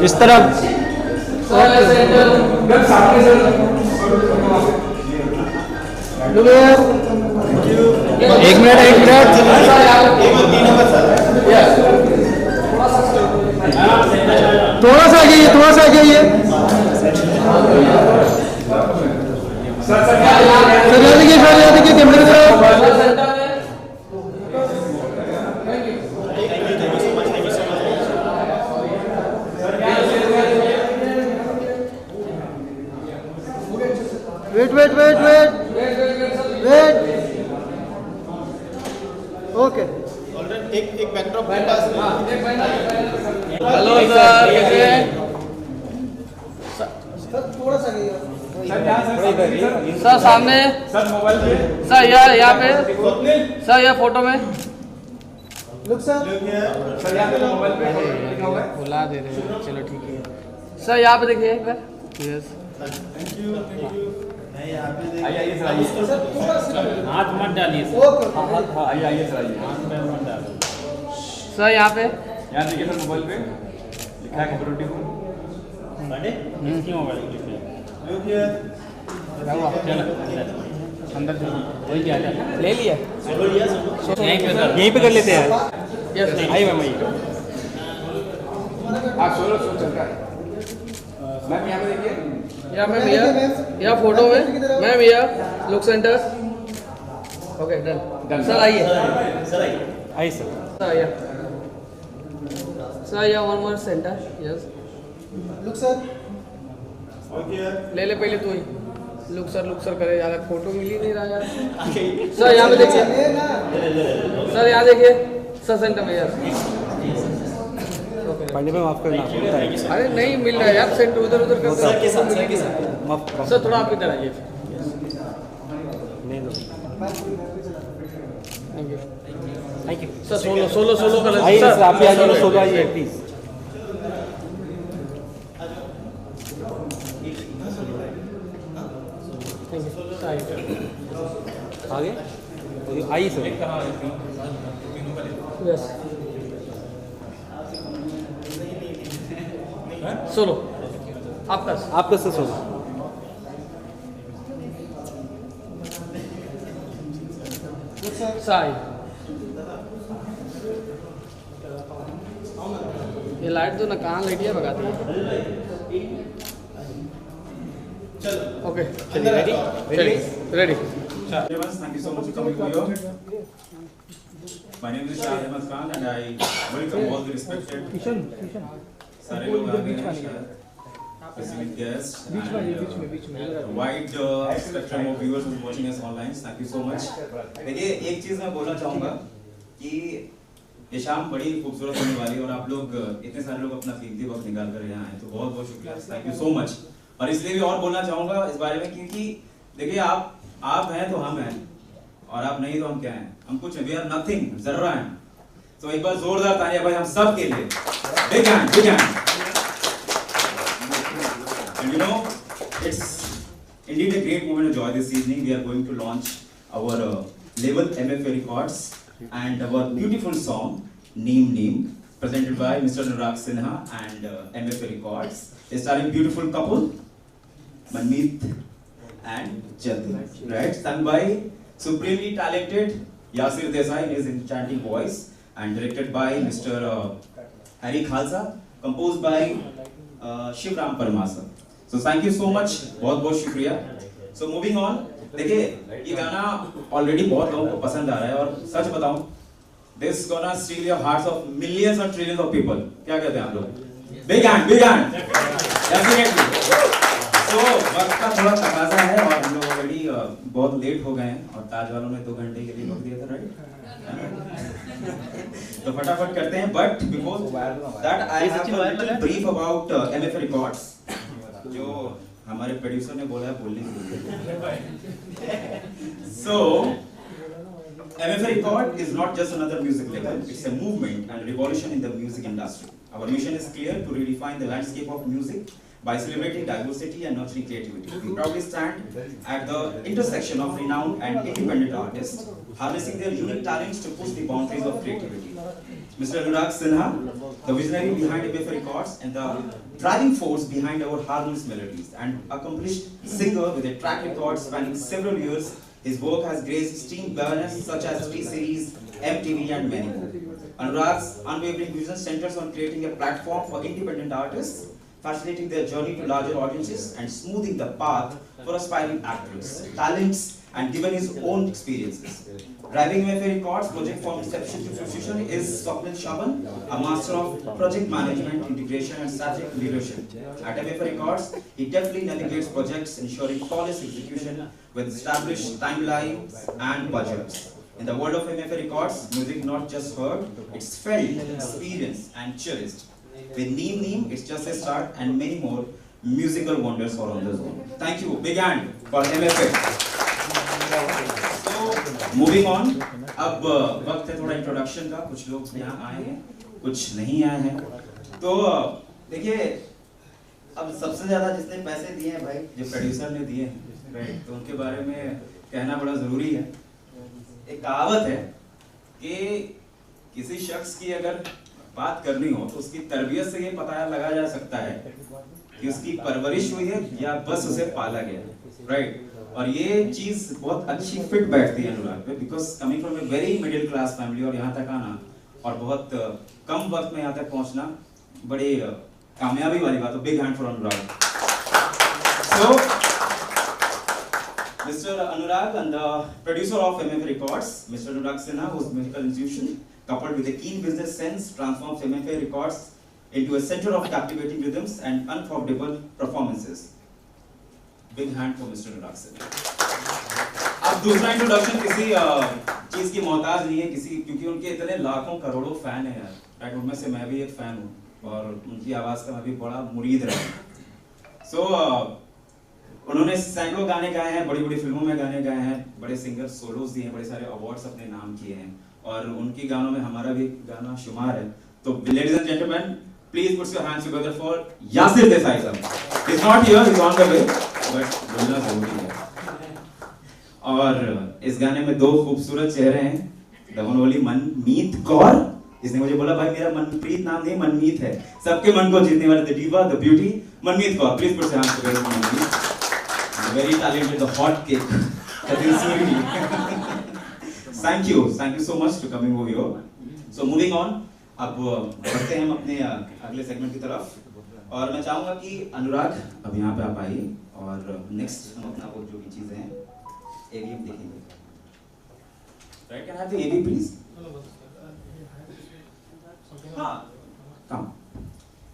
इस तरफ एक मिनट थोड़ा सा आगे सर याद देखिए कैमरे की तरफ। वेट ओके एक बैकड्रॉप के पास। हेलो सर, कैसे हैं? थोड़ा सा सर सामने, सर मोबाइल पे, सर यहाँ पे, सर यहाँ फोटो में लुक सर यहाँ पे मोबाइल पे लिखा हुआ है। बुला दे रहे हैं, चलो ठीक है। सर यहाँ पे देखिए एक बार। यस थैंक यू आइए सर, हाथ मत डालिए आइए सर, आइए। हाथ में मत डालो। सर यहाँ पे, यहाँ देखिए सर मोबाइल पे लिखा है कॉपरेटिव। किसकी मोबाइल पे लिखा है? चलो अंदर चलो, वही क्या है? ले लिया। यहीं पे कर लेते हैं। यस आइए मैम आइए। सोलो चल रहा है मैम। यहाँ पे देखिए, यहाँ मैम, यहाँ फोटो में मैम, यहाँ look centre. Okay done. Sir आइए, आइए सर। सर आइए, सर यहाँ one more centre. Yes look sir ले ले पहले तू ही। लुक सर करे यार, फोटो मिल ही नहीं रहा यार। सर यहाँ पे देखिए, सर यहाँ देखिए, सर सेंटर में यार। पांडे में माफ करना होता है। अरे नहीं मिल रहा है यार, सेंटर उधर कर माफ सर, थोड़ा आप इधर आइए। नहीं दो। Thank you sir. सोलो कर आइए सर, आप भी आइए, सोलो आइए प्लीज। आगे आइए सर। यस सोलो आपका सर सोलो। साई ये लाइट दो ना, कहाँ लाइटियाँ भगाती है। ओके चलिए, ready. Thank you so much for coming here. My name is Shah Ahmed Khan and I welcome all the respected सारे लोग आ गए हैं, specific guests and wide spectrum of viewers who are watching us online. Thank you so much. देखिए एक चीज मैं बोलना चाहूँगा कि ये शाम बड़ी खूबसूरत होने वाली है और आप लोग इतने सारे लोग अपना कीमती वक्त निकाल कर यहाँ आए, तो बहुत बहुत शुक्रिया। Thank you so much. और इसलिए भी और बोलना चाहूँगा इस बारे में क्योंकि देखिए आप हैं तो हम हैं, और आप नहीं तो हम क्या हैं? हम कुछ वी आर नथिंग, जर्रा हैं। तो एक बार जोरदार तालियां भाई हम सब के लिए। Big hand. And you know, it's indeed a great moment of joy this evening. We are going to launch our label MFA Records and our beautiful song Neem, presented by Mr. Anurag Sinha and MFA Records. It's starring beautiful couple Manmeet and Jaldi, right? Sung by supremely talented Yasir Desai in his enchanting voice and directed by Mr. Harry Khalsa, composed by Shivram Parmasa. So thank you so much, बहुत बहुत शुक्रिया। So moving on, देखिए ये गाना already बहुत लोगों को पसंद आ रहा है और सच बताऊं, this gonna steal your hearts of millions or trillions of people. क्या कहते हैं आप लोग? Big hand, definitely. So वक्त का थोड़ा तकाजा है और हम लोग already बहुत लेट हो गए हैं और ताज वालों ने 2 घंटे के लिए वक्त दिया था, राइट? तो फटाफट करते हैं, but before that I have a little brief about MFA Records. जो हमारे प्रोड्यूसर ने बोला है बोलने के लिए। So MFA Record is not just another music label, it's a movement and revolution in the music industry. Our mission is clear: to redefine the landscape of music by celebrating diversity and nurturing creativity. We proudly stand at the intersection of renowned and independent artists, harnessing their unique talents to push the boundaries of creativity. Mr. Anurag Sinha, the visionary behind MFA Records and the driving force behind our harmonious melodies, and accomplished singer with a track record spanning several years, his work has graced esteemed banners such as T-Series, MTV and many more. Anurag's unwavering vision centers on creating a platform for independent artists, facilitating their journey to larger audiences and smoothing the path for aspiring actors, talents, and given his own experiences. Driving MFA Records project from inception to fruition is Swapnil Shaban, a master of project management, integration, and strategic leadership. At MFA Records, he deftly navigates projects, ensuring flawless execution with established timelines and budgets. In the world of MFA Records, music not just heard, it's felt, experienced, and cherished. With Neem Neem, it's just a start, and many more musical wonders are on the zone. Thank you. Big hand for MFA. So, moving on. अब वक्त है थोड़ा introduction का. कुछ लोग यहाँ आए हैं, कुछ नहीं आए हैं. तो देखिए, अब सबसे ज़्यादा जिसने पैसे दिए हैं भाई, जो प्रोड्यूसर ने दिए हैं, राइट? तो उनके बारे में कहना बड़ा ज़रूरी है. एक कहावत है कि किसी शख्स की अगर बात करनी हो तो उसकी तरबियत से ये पता लगा जा सकता है कि उसकी परवरिश हुई है या बस उसे पाला गया, राइट? और ये चीज बहुत अच्छी फिट बैठती है अनुराग पे, because coming from a very middle class family और यहाँ तक आना और बहुत कम वक्त में यहाँ तक पहुँचना बड़ी कामयाबी वाली बात है. Big hand for Anurag. So Mr. Anurag and the producer of MFA Records, Mr. Anurag Sinha, whose musical intuition, coupled with a keen business sense, transforms MFA Records into a center of captivating rhythms and unforgettable performances. Big hand for Mr. Anurag Sinha. अब दूसरा introduction किसी चीज की मोहताज नहीं है, किसी, क्योंकि उनके इतने लाखों करोड़ों फैन हैं यार, राइट? उनमें से मैं भी एक फैन हूँ और उनकी आवाज का मैं भी बड़ा मुरीद रहा हूँ. सो उन्होंने सैकड़ों गाने गाए हैं, बड़ी बड़ी फिल्मों में गाने गाए हैं, बड़े सिंगर सोलोज दिए हैं, बड़े सारे अवार्ड्स अपने नाम किए हैं और उनकी गानों में हमारा भी गाना शुमार है. तो ladies and gentleman, please put your hands together for Yasir Desai साहब. He is not here, he is on the way, but बोलना जरूरी है. और इस गाने में दो खूबसूरत चेहरे हैं, द वन ओनली मनमीत कौर. इसने मुझे बोला भाई मेरा मनप्रीत नाम नहीं मनमीत है. सबके मन को जीतने वाले the diva, the beauty, Manmeet Kaur. Please put your hands together for Manmeet. Very talented, the hot cake. That is really. Thank you so much for coming over here. So moving on, अब बढ़ते हैं हम अपने अगले segment की तरफ और मैं चाहूँगा कि अनुराग अब यहाँ पे आप आइए और नेक्स्ट हम अपना वो जो भी चीजें हैं AVM देखेंगे. Right? Can I have the AV please? हाँ, come.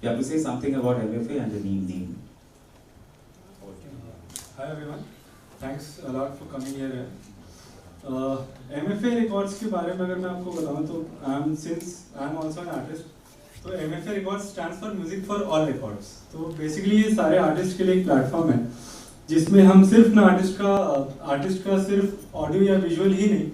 You have to say something about MFA and the name. Hi everyone, thanks a lot for coming here. MFA Records के बारे में अगर मैं आपको बताऊं तो since I am also an artist, तो MFA Records stands for Music for All Records. तो basically ये सारे आर्टिस्ट के लिए एक प्लेटफॉर्म है जिसमें हम सिर्फ ना आर्टिस्ट का सिर्फ ऑडियो या विजुअल ही नहीं,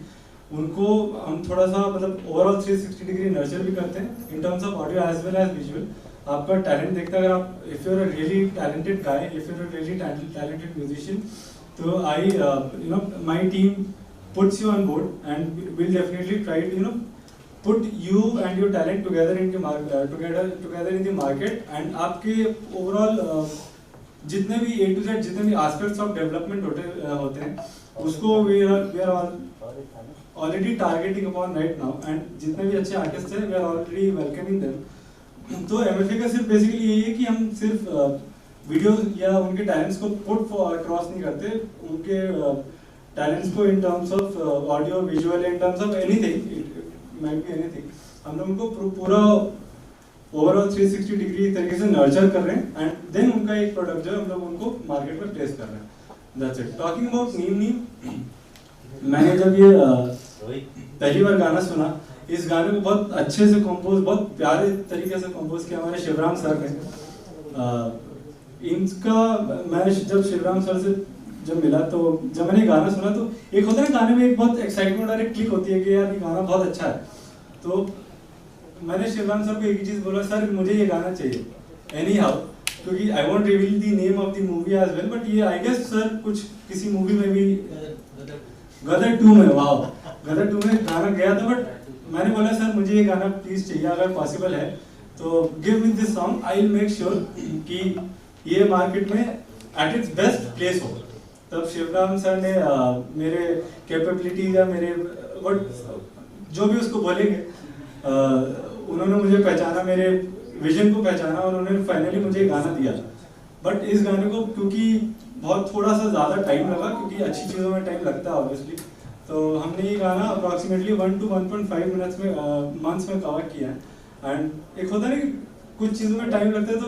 उनको हम थोड़ा सा मतलब ओवरऑल 360 डिग्री नर्चर भी करते हैं in terms of audio as well as visual. आपका टैलेंट देखते हैं, अगर आप if you are a really talented guy, if you are a really talented musician, तो I you know my team puts you on board and will definitely try to put you and your talent together in the market and आपके overall जितने भी A to Z जितने भी aspects of development होते हैं उसको we are already targeting upon right now and जितने भी अच्छे artists हैं we are already welcoming them. तो MFA का सिर्फ बेसिकली यही है कि हम सिर्फ वीडियो या उनके टैलेंट्स को पुट क्रॉस नहीं करते, उनके टैलेंट्स को इन terms of audio visual, in terms of anything, it might be anything, हम लोग उनको पूरा ओवरऑल 360 डिग्री तरीके से नर्चर कर रहे हैं एंड देन उनका एक प्रोडक्ट जो हम लोग उनको मार्केट में प्लेस कर रहे हैं. That's it. टॉकिंग अबाउट नीम, मैंने जब ये पहली बार गाना सुना, इस गाने को बहुत अच्छे से कंपोज, बहुत प्यारे तरीके से कंपोज किया हमारे शिवराम सर ने. इनका मैं जब शिवराम सर से जब मिला तो जब मैंने गाना सुना तो एक होता है गाने में एक बहुत एक्साइटमेंट और एक क्लिक होती है कि यार ये गाना बहुत अच्छा है. तो मैंने शिवराम सर को एक ही चीज़ बोला, सर मुझे ये गाना चाहिए एनी हाउ. क्योंकि I won't reveal the name of the movie as well, but ये आई गेस सर कुछ किसी मूवी में भी गदर 2 में, वाह, गदर 2 में गाना गया था, बट मैंने बोला सर मुझे ये गाना प्लीज चाहिए, अगर पॉसिबल है तो give me this song, I will make sure कि ये मार्केट में एट इट्स बेस्ट प्लेस हो। तब शिवराम सर ने मेरे कैपेबिलिटी या मेरे जो भी उसको बोलेंगे उन्होंने मुझे पहचाना, मेरे विजन को पहचाना और उन्होंने फाइनली मुझे गाना दिया। बट इस गाने को क्योंकि बहुत थोड़ा सा ज़्यादा टाइम लगा, क्योंकि अच्छी चीज़ों में टाइम लगता है ऑब्वियसली, तो हमने ये गाना अप्रॉक्सीमेटली 1 to 1.5 मिनट्स में मंथ्स में कवर किया है। एंड एक होता है ना कि कुछ चीज़ों में टाइम लगता है तो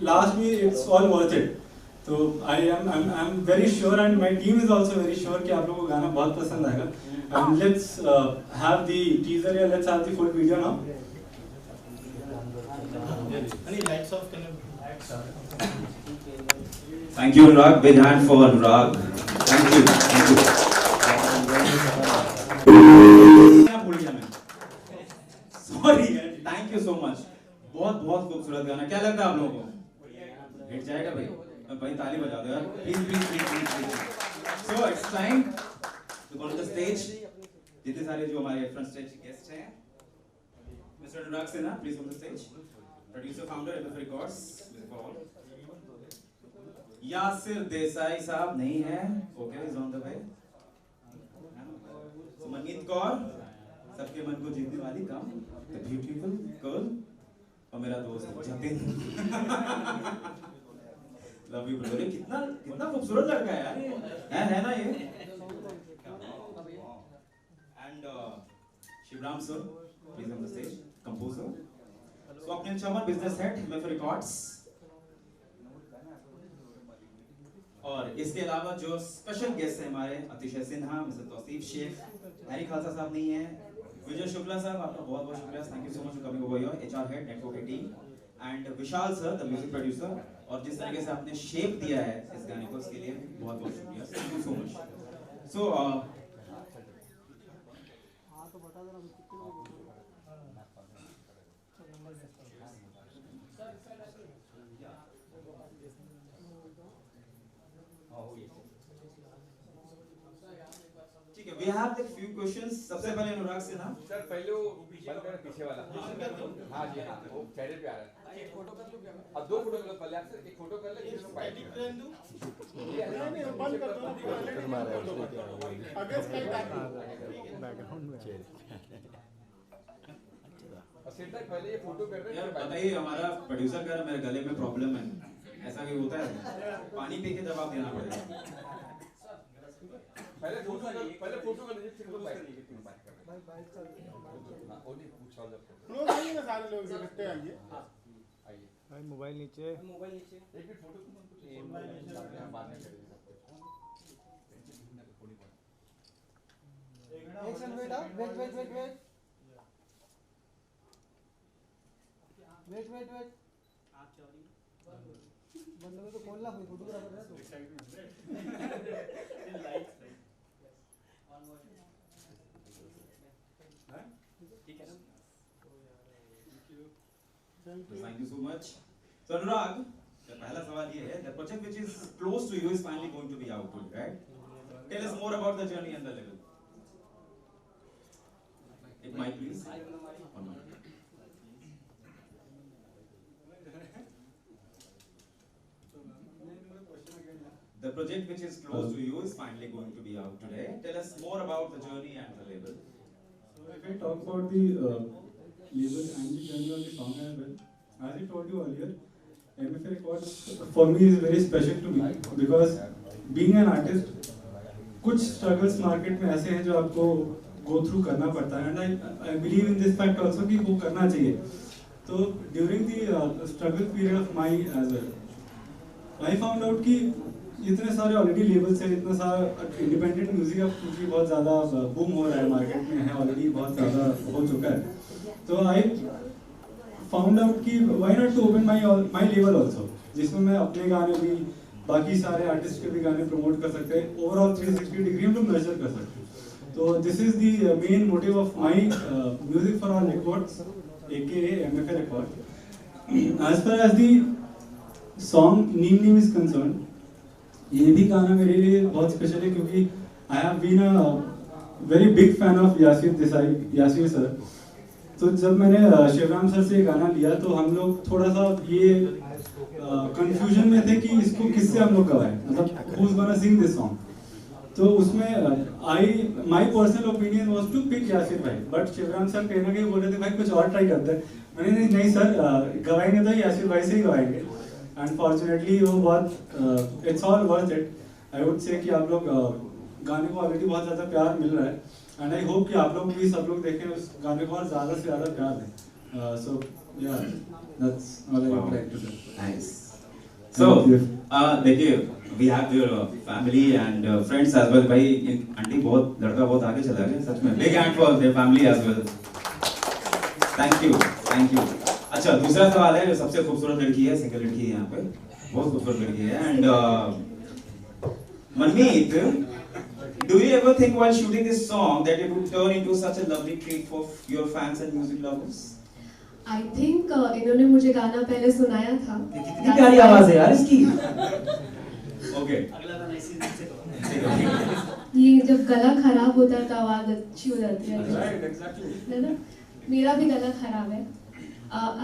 लास्ट में इट्स ऑल वर्थ इट। तो I am very sure and my team is also very sure कि आप लोगों को गाना बहुत पसंद आएगा। And let's have the teaser या let's have the full video now. Thank you, Anurag. Big hand for Anurag. Thank you. Thank you. Sorry, thank you so much. बहुत बहुत खूबसूरत गाना। क्या लगता है आप लोगों को? हिट जाएगा भाई? भाई ताली बजा दो यार। Please. So it's time to go to the stage. जितने सारे जो हमारे front stage guests हैं, Mr. Anurag Sinha, please on the stage. Producer, founder, MF Records. Yasir Desai साहब नहीं है, okay, is on the way. Sumneet Kaur, सबके मन को जीतने वाली कम, द ब्यूटीफुल गर्ल, और मेरा दोस्त जतिन। Love you brother. कितना कितना खूबसूरत लड़का है यार ये, है ना ये। And Shivram sir, please on the stage, composer. Swapnil Chaman, business head, MF records. और इसके अलावा जो स्पेशल गेस्ट हैं हमारे, अतिशय सिन्हा, मिस्टर तौसीफ शेख, हैरी खालसा साहब नहीं है, विजय शुक्ला साहब, आपका बहुत बहुत शुक्रिया, thank you so much for coming over here, HR head, network team, and Vishal sir, the music producer, और जिस तरीके से आपने शेप दिया है इस गाने को, उसके लिए बहुत बहुत शुक्रिया, thank you so much. So we have the few questions. सबसे पहले अनुराग से ना सर, पहले वो बंद कर पीछे वाला। हाँ जी हाँ, वो चैनल पे आ रहा है। एक फोटो कर लूँ क्या मैं? अब 2 फोटो कर लो पहले आपसे, एक फोटो कर ले, फिर मैं एडिट कर दूँ। नहीं बंद कर दो। अगर स्काई बैकग्राउंड में और सिर्फ पहले ये फोटो कर रहे हैं। यार बताइए, हमारा प्रोड्यूसर कह रहा है मेरे गले में प्रॉब्लम है, ऐसा भी होता है? पानी पी के जवाब देना पड़ेगा। पहले फोटो कर लीजिए, फिर बात करेंगे। हां, वो नहीं पूछ रहा था। लोग आइए ना, सारे लोग इकट्ठे आइए। आइए भाई, मोबाइल नीचे, एक भी फोटो बाद में करेंगे। एक सेकंड वेट, वेट। बंदे को तो खोलना, कोई फोटोग्राफर है तो। Thank you so much. So Anurag, पहला सवाल ये है, the project which is close to you is finally going to be out, right? Tell us more about the journey and the level. It might please. The project which is close to you is finally going to be out today. Tell us more about the journey and the label. So if I talk about the label and the journey of the song as well, as I told you earlier, MF Records for me is very special to me because being an artist, कुछ struggles market में ऐसे हैं जो आपको go through करना पड़ता है, and I believe in this fact also कि वो करना चाहिए। तो during the struggle period of my as well, I found out कि इतने सारे ऑलरेडी लेबल्स हैं, इतना सारा इंडिपेंडेंट म्यूजिक अब क्योंकि बहुत ज़्यादा बूम हो रहा है, मार्केट में है ऑलरेडी, बहुत ज़्यादा हो चुका है। तो आई फाउंड आउट कि why not to open my label also, जिसमें मैं अपने गाने भी, बाकी सारे आर्टिस्ट के भी गाने प्रमोट कर सकते हैं, ओवरऑल 360 डिग्री हम लोग मेजर कर सकते हैं। तो this is the main motive of my music for all records, AKA MF Records। As far as the song Neem Neem is concerned, ये भी गाना मेरे लिए बहुत स्पेशल है क्योंकि I have been a very big fan of Yasir sir. तो जब मैंने शिवराम सर से ये गाना लिया तो हम लोग थोड़ा सा ये कंफ्यूजन में थे कि इसको किससे हम लोग गवाएं, मतलब who's gonna sing this song। तो उसमें my personal opinion was to pick Yasir भाई, बट शिवराम सर कहीं ना कहीं बोल रहे थे भाई कुछ और ट्राई करते हैं। मैंने नहीं सर, गवाएंगे तो यासिर भाई से ही गवाएंगे। अनफॉर्चुनेटली वो बहुत it's all worth it. I would say कि आप लोग गाने को ऑलरेडी बहुत ज़्यादा प्यार मिल रहा है एंड आई होप कि आप लोग भी सब लोग देखें उस गाने को और ज़्यादा से ज़्यादा प्यार दें। So yeah that's all I would like to say. Nice. So, देखिए, we have your family and friends as well. भाई, आंटी बहुत लड़का बहुत आगे चला गया सच में। Big hand for their family as well. Thank you, thank you. अच्छा, दूसरा सवाल है, जो सबसे खूबसूरत लड़की है, सिंगल लड़की है यहाँ पे, बहुत खूबसूरत लड़की है। And Manmeet, do you ever think while shooting this song that it would turn into such a lovely treat for your fans and music lovers? I think इन्होंने मुझे गाना पहले सुनाया था। कितनी प्यारी आवाज है यार इसकी। Okay. ये जब गला खराब होता है तो आवाज अच्छी हो जाती है। Right, exactly. है ना? मेरा भी गला खराब है।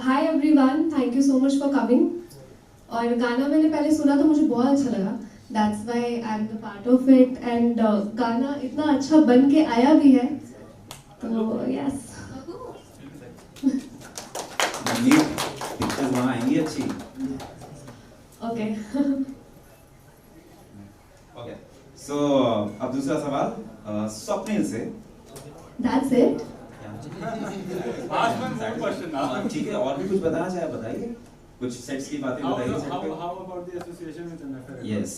Hi everyone, thank you so much for coming. और गाना मैंने पहले सुना तो मुझे बहुत अच्छा लगा। That's why I'm the part of it and गाना इतना अच्छा बन के आया भी है। तो yes. पिक्चर्स वहाँ आएंगी अच्छी। Okay. Okay. So अब दूसरा सवाल स्वप्निल से। That's it. Ask one more question now. ठीक है, और भी कुछ बताना चाहे बताइए, कुछ सेट्स की बातें बताइए सेट पे। How about the association with MFR? Yes.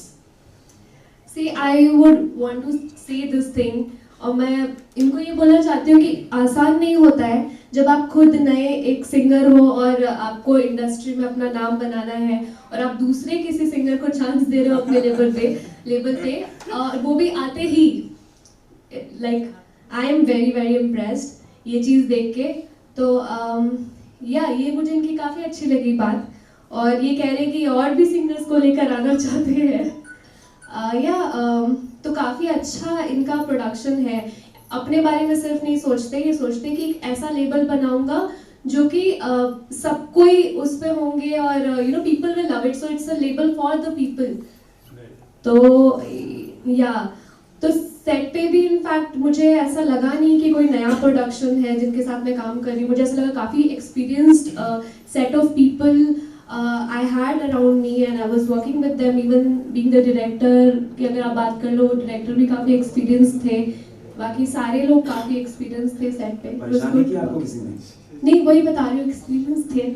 See, I would want to say this thing और मैं इनको ये बोलना चाहती हूँ कि आसान नहीं होता है जब आप खुद नए एक सिंगर हो और आपको इंडस्ट्री में अपना नाम बनाना है और आप दूसरे किसी सिंगर को चांस दे रहे हो अपने लेवल पे और वो भी आते ही। Like I am very very impressed ये चीज़ देख के। तो या ये मुझे इनकी काफ़ी अच्छी लगी बात और ये कह रहे हैं कि और भी सिंगर्स को लेकर आना चाहते हैं। तो काफ़ी अच्छा इनका प्रोडक्शन है। अपने बारे में सिर्फ नहीं सोचते, ये सोचते कि एक ऐसा लेबल बनाऊंगा जो कि सब कोई उस पे होंगे और you know people will love it, so it's a label for the people. तो सेट पे भी इनफैक्ट मुझे ऐसा लगा नहीं कि कोई नया प्रोडक्शन है जिनके साथ मैं काम कर रही हूँ। मुझे ऐसा लगा काफ़ी experienced set of people I had around me and I was working with them, even being the director कि अगर आप बात कर लो डायरेक्टर भी काफ़ी एक्सपीरियंस थे, बाकी सारे लोग काफ़ी एक्सपीरियंस थे सेट पे। परेशानी की आपको किसी ने? नहीं, वही बता रही हूँ, एक्सपीरियंस थे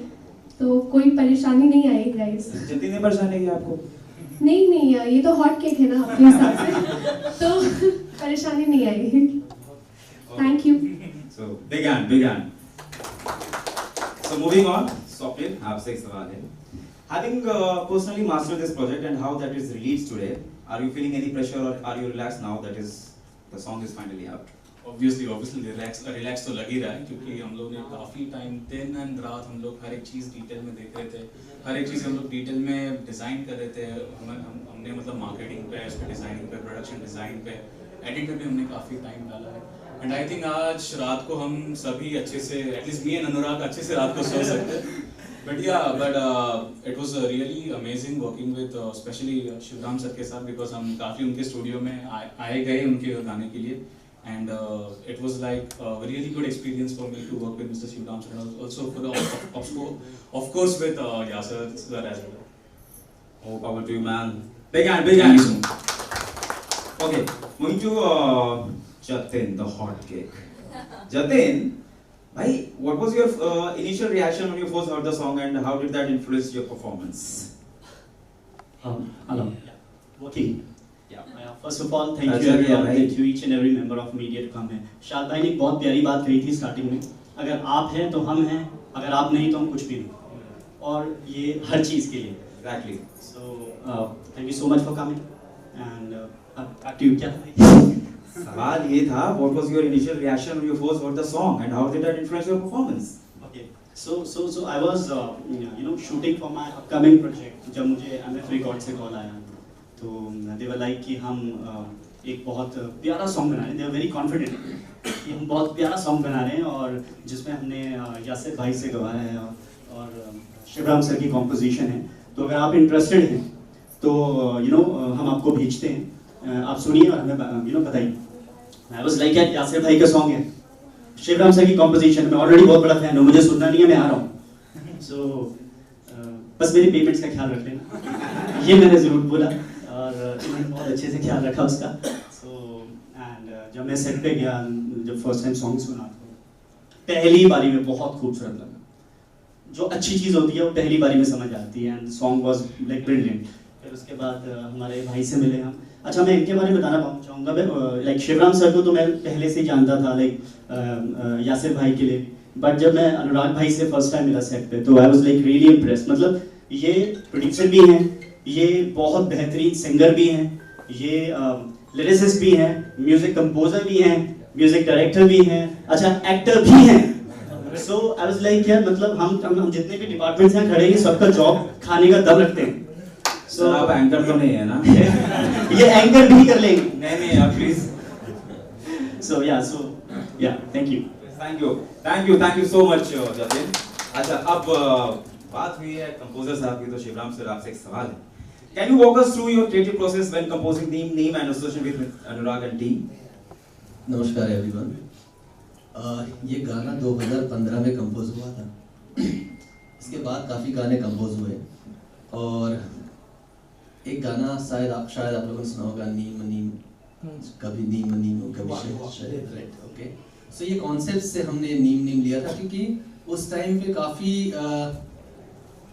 तो कोई परेशानी नहीं आई गाइस। जितनी ने परेशानी की आपको? नहीं ये तो हॉट केक है ना अपने हिसाब से तो परेशानी नहीं आई। Thank you. So big hand. So moving on. स्वप्निल, आपसे एक सवाल है। Having personally mastered this project and how that is released today, are you feeling any pressure or are you relaxed now that is the song is finally out? Obviously relax तो लग ही रहा है क्योंकि हम लोग ने काफ़ी टाइम दिन एंड रात हम लोग हर एक चीज़ डिटेल में देख रहे थे, हर एक चीज़ हम लोग डिटेल में डिज़ाइन कर रहे थे। हमने मतलब मार्केटिंग पे, इस पे डिज़ाइनिंग पे, प्रोडक्शन डिज़ाइन पे, एडिट पे भी हमने काफ़ी टाइम डाला है। एंड आई थिंक आज रात को हम सभी अच्छे से, एटलीस्ट मी एंड अनुराग अच्छे से रात को सो सकते हैं। But it was really amazing working with especially Shivram sir के साथ because हम काफ़ी उनके स्टूडियो में आए गए उनके गाने के लिए and it was like a really good experience for me to work with Mr. Shivram sir and also for the of course with Yasir sir as well. Oh, power to you, man. Big hand. Okay, moving to Jatin, the hot cake. Jatin, bhai, what was your initial reaction when you first heard the song and how did that influence your performance? Hello. Okay. Yeah. First of all, thank you everyone. Thank you each and every member of media to come here. शाद भाई ने एक बहुत प्यारी बात कही थी starting में, अगर आप हैं तो हम हैं, अगर आप नहीं तो हम कुछ भी नहीं, और ये हर चीज़ के लिए। Exactly. So thank you so much for coming and back to you. क्या? सवाल ये था, what was your initial reaction when you first heard the song and how did that influence your performance? Okay. So I was shooting for my upcoming project. जब मुझे MF Records से call आया तो they were like कि हम एक बहुत प्यारा सॉन्ग बना रहे हैं. They were very confident कि हम बहुत प्यारा सॉन्ग बना रहे हैं और जिसमें हमने यासिर भाई से गवाया है और शिवराम सर की कॉम्पोजिशन है. तो अगर आप इंटरेस्टेड हैं तो हम आपको भेजते हैं, आप सुनिए और हमें बताइए. I was like यार यासिर भाई का सॉन्ग है, शिवराम सर की कॉम्पोजिशन, मैं ऑलरेडी बहुत बड़ा फैन हूँ, मुझे सुनना नहीं है, मैं आ रहा हूँ. सो बस मेरी पेमेंट्स का ख्याल रख लेना. ये मैंने ज़रूर बोला और इन्होंने बहुत अच्छे से ख्याल रखा उसका. सो एंड जब मैं सेट पे गया, जब फर्स्ट टाइम सॉन्ग सुना पहली बारी में बहुत खूबसूरत लगा. जो अच्छी चीज़ होती है वो पहली बारी में समझ आती है and song was like brilliant. फिर उसके बाद हमारे भाई से मिले हम. अच्छा, मैं इनके बारे में बताना चाहूँगा. मैं लाइक शिवराम सर को तो मैं पहले से ही जानता था, लाइक यासिर भाई के लिए. बट जब मैं अनुराग भाई से फर्स्ट टाइम मिला सेट पे तो I was like really impressed. मतलब ये प्रोड्यूसर भी हैं, ये बहुत बेहतरीन सिंगर भी हैं, ये लिरिसिस्ट भी हैं, म्यूजिक कंपोजर भी हैं, म्यूजिक डायरेक्टर भी हैं, अच्छा एक्टर भी हैं. सो आई वाज लाइक यार मतलब हम जितने भी डिपार्टमेंट्स हैं खड़े हैं, सबका जॉब खाने का दम रखते हैं. सो आप एंकर तो नहीं है ना? ये एंकर भी कर लेंगे. नहीं आप प्लीज. सो या thank you so much Jatin. अच्छा, अब बात हुई है कंपोजर साहब की, तो शिवराम सर आपसे एक सवाल है. Can you walk us through your creative process when composing name and association with Anurag and team? नमस्कार एवरीवन. ये गाना 2015 में कंपोज हुआ था. इसके बाद काफ़ी गाने कंपोज हुए और एक गाना शायद आप लोगों ने सुना होगा, नीम कभी नीम कभी शायद, राइट? ओके. सो ये कॉन्सेप्ट से हमने नीम लिया था क्योंकि उस टाइम पे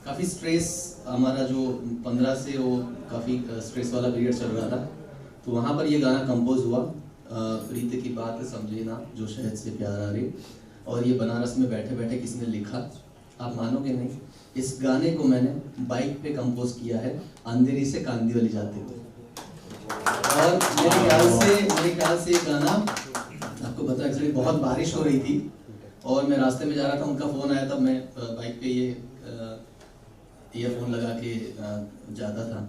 काफ़ी स्ट्रेस, हमारा जो 15 से वो काफ़ी स्ट्रेस वाला पीरियड चल रहा था. तो वहाँ पर ये गाना कंपोज हुआ. प्रीत की बात समझे ना जो शहद से प्यार आ रही. और ये बनारस में बैठे बैठे किसने लिखा, आप मानोगे नहीं, इस गाने को मैंने बाइक पे कंपोज किया है अंधेरी से कांदीवली जाते हुए. और मेरे ख्याल से ये गाना आपको पता है, बहुत बारिश हो रही थी और मैं रास्ते में जा रहा था, उनका फ़ोन आया, तब मैं बाइक पे ये ईयरफोन लगा के जाता था.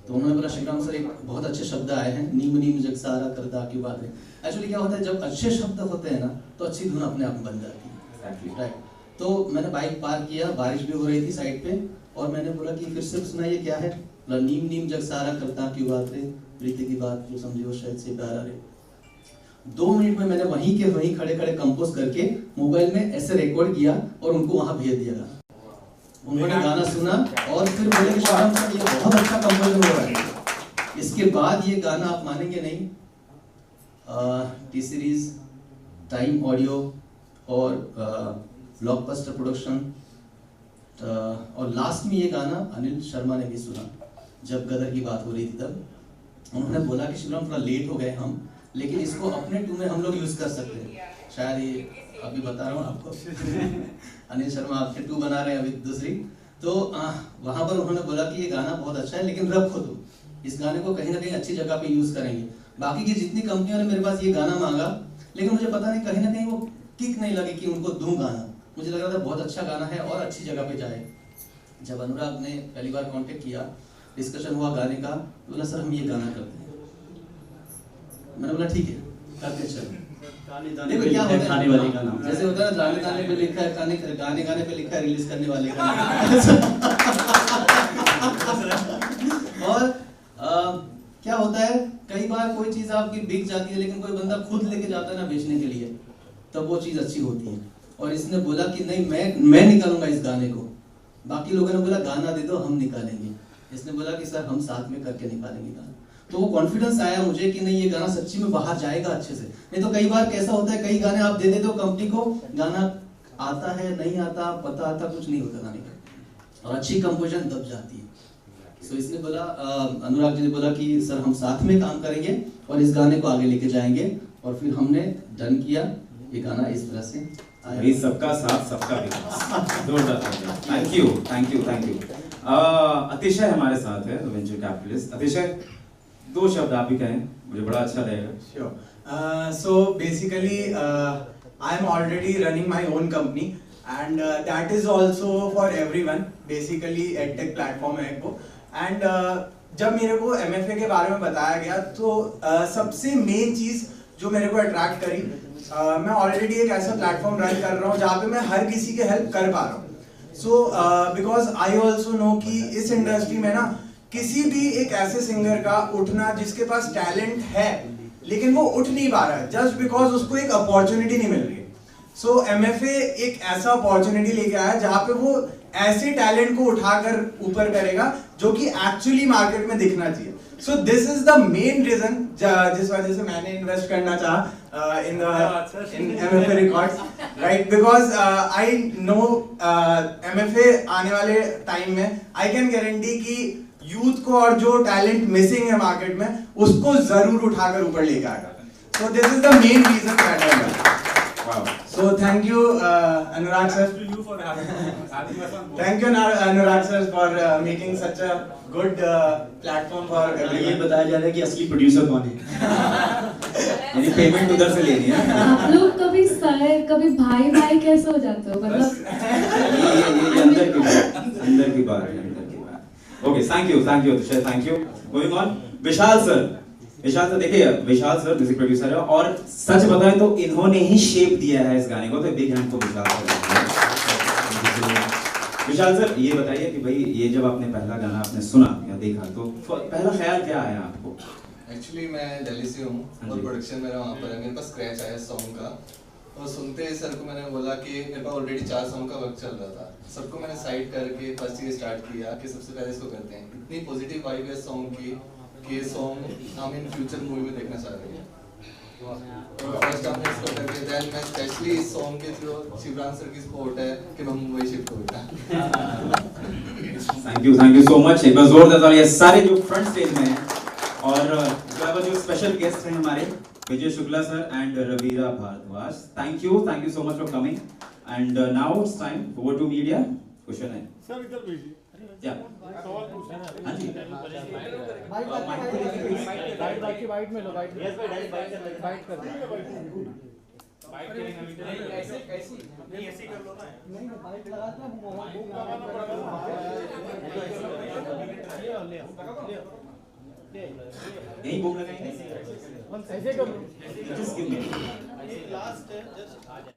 तो उन्होंने बोला शिवराम सर एक बहुत अच्छे शब्द आए हैं, नीम जग सारा करदा की बात है. एक्चुअली क्या होता है, जब अच्छे शब्द होते हैं ना तो अच्छी धुन अपने आप में बन जाती है, राइट? तो मैंने बाइक पार किया, बारिश भी हो रही थी साइड पे, और मैंने बोला कि फिर से सुनाइए क्या है. बोला नीम जग सारा करदा की बात रे, प्रीति की बात जो समझे वो शायद से प्यारा रे. 2 मिनट में मैंने वहीं खड़े कंपोज करके मोबाइल में ऐसे रिकॉर्ड किया और उनको वहां भेज दिया. उन्होंने गाना सुना और फिर बोले कि शिवराम सर ये बहुत अच्छा कंपोज हो रहा है. इसके बाद ये गाना आप मानेंगे नहीं, टी सीरीज, टाइम ऑडियो और ब्लॉकबस्टर प्रोडक्शन, और लास्ट में ये गाना अनिल शर्मा ने भी सुना. जब गदर की बात हो रही थी तब उन्होंने बोला कि शिवराम थोड़ा लेट हो गए हम, लेकिन इसको अपने टू में हम लोग यूज कर सकते हैं. शायद ये अभी बता रहा हूँ आपको. अनिल शर्मा आपके 2 बना रहे हैं अभी दूसरी. तो वहाँ पर उन्होंने बोला कि ये गाना बहुत अच्छा है, लेकिन रखो तुम, इस गाने को कहीं ना कहीं अच्छी जगह पे यूज करेंगे. बाकी की जितनी कंपनियों ने मेरे पास ये गाना मांगा, लेकिन मुझे पता नहीं कहीं ना कहीं वो किक नहीं लगी कि उनको दूं गाना. मुझे लग रहा था बहुत अच्छा गाना है और अच्छी जगह पे जाए. जब अनुराग ने पहली बार कॉन्टेक्ट किया, डिस्कशन हुआ गाने का, तो बोला सर हम ये गाना करते हैं. मैंने बोला ठीक है करते हैं, चलो. देखो क्या होता है, खाने वाले का नाम जैसे होता है ना, गाने पे लिखा है, गाने पे लिखा है रिलीज करने वाले का. और क्या होता है, कई बार कोई चीज आपकी बिक जाती है, लेकिन कोई बंदा खुद लेके जाता है ना बेचने के लिए, तब वो चीज अच्छी होती है. और इसने बोला कि नहीं मैं निकालूंगा इस गाने को. बाकी लोगों ने बोला गाना दे दो हम निकालेंगे. इसने बोला कि सर हम साथ में करके निकालेंगे गाना. तो वो कॉन्फिडेंस आया मुझे कि नहीं ये गाना सच्ची में बाहर जाएगा अच्छे से. नहीं तो कई बार कैसा होता है, कई गाने आप दे देते हो कंपनी को, गाना आता है नहीं आता पता आता कुछ नहीं होता गाने का, और अच्छी कंपोजिशन दब जाती है. तो इसने बोला, अनुराग जी ने बोला कि सर हम साथ में काम करेंगे और इस गाने को आगे लेके जाएंगे. और फिर हमने डन किया ये गाना इस तरह से. सबका साथ सबका विकास. जोरदार. Thank you. अतिशय हमारे साथ है, वेंचर कैपिटलिस्ट. अतिशय 2 शब्द आप भी कहें, मुझे बड़ा अच्छा लगेगा. Sure. So basically, I am already running my own company, and that is also for everyone. Basically edtech platform है वो. And जब मेरे को MFA के बारे में बताया गया तो सबसे मेन चीज जो मेरे को अट्रैक्ट करी, मैं ऑलरेडी एक ऐसा प्लेटफॉर्म रन कर रहा हूँ जहाँ पे मैं हर किसी के हेल्प कर पा रहा हूँ. So because I also know कि इस इंडस्ट्री में ना किसी भी एक ऐसे सिंगर का उठना जिसके पास टैलेंट है लेकिन वो उठ नहीं पा रहा है जस्ट बिकॉज उसको एक अपॉर्चुनिटी नहीं मिल रही है. सो MFA एक ऐसा अपॉर्चुनिटी लेके आया जहाँ पे वो ऐसे टैलेंट को उठाकर ऊपर करेगा जो कि एक्चुअली मार्केट में दिखना चाहिए. So this is the main reason जिस वजह से मैंने इन्वेस्ट करना चाहा in MFA records, right, because I know MFA आने वाले टाइम में आई कैन गारंटी कि यूथ को और जो टैलेंट मिसिंग है मार्केट में उसको जरूर उठाकर ऊपर लेके आएगा. So this is the main reason that I done. So thank you Anurag sir. Thank you Anurag sir for making such a good platform for everyone. ये बताया जा रहा है कि असली प्रोड्यूसर कौन है. यानी पेमेंट उधर से लेनी है. आप लोग कभी सर कभी भाई भाई कैसे हो जाते हो, मतलब ये अंदर की बात है. Okay, thank you Tushar, thank you. Going on, Vishal sir देखिए, विशाल सर म्यूजिक प्रोड्यूसर है और सच बताएं तो इन्होंने ही शेप दिया है इस गाने को, तो बिग हैंड को विशाल सर. विशाल सर ये बताइए कि भाई ये जब आपने पहला गाना आपने सुना या देखा तो पहला ख्याल क्या आया आपको? एक्चुअली मैं दिल्ली से हूँ और प्रोडक्शन मेरा वहाँ पर है. मेरे पास स्क्रैच आया सॉन्ग का और सुनते ही सर को मैंने बोला कि मेरे पास ऑलरेडी 4 सॉन्ग का वर्क चल रहा था. सबको मैंने साइड करके फर्स्ट ये स्टार्ट किया कि सबसे पहले इसको करते हैं. इतनी पॉजिटिव वाइब है सॉन्ग की कि ये सॉन्ग हम इन फ्यूचर मूवी में देखना चाह रहे हैं. फर्स्ट हमने इसको करके देन मैं स्पेशली इस सॉन्ग के थ्रू शिवराज सर की सपोर्ट है कि मैं मुंबई शिफ्ट हो गया. Thank you so much. एक बार जोरदार तालियां सारे जो फ्रंट स्टेज में हैं और जो स्पेशल गेस्ट हैं हमारे Vijay Shukla sir and Ravira Bhardwaj. Thank you so much for coming. And now it's time over to media. Question है सर इधर भेजिए. क्या सवाल पूछना है? हां जी, वाइट में लो, वाइट में. यस भाई डायरेक्ट वाइट कर दो. वाइट करेंगे ऐसे कैसी नहीं ऐसे कर लो ना. नहीं वाइट लगाते हैं वो लगाना पड़ेगा. यही बुक लगाएंगे. ऐसे कर लो. Just give me last just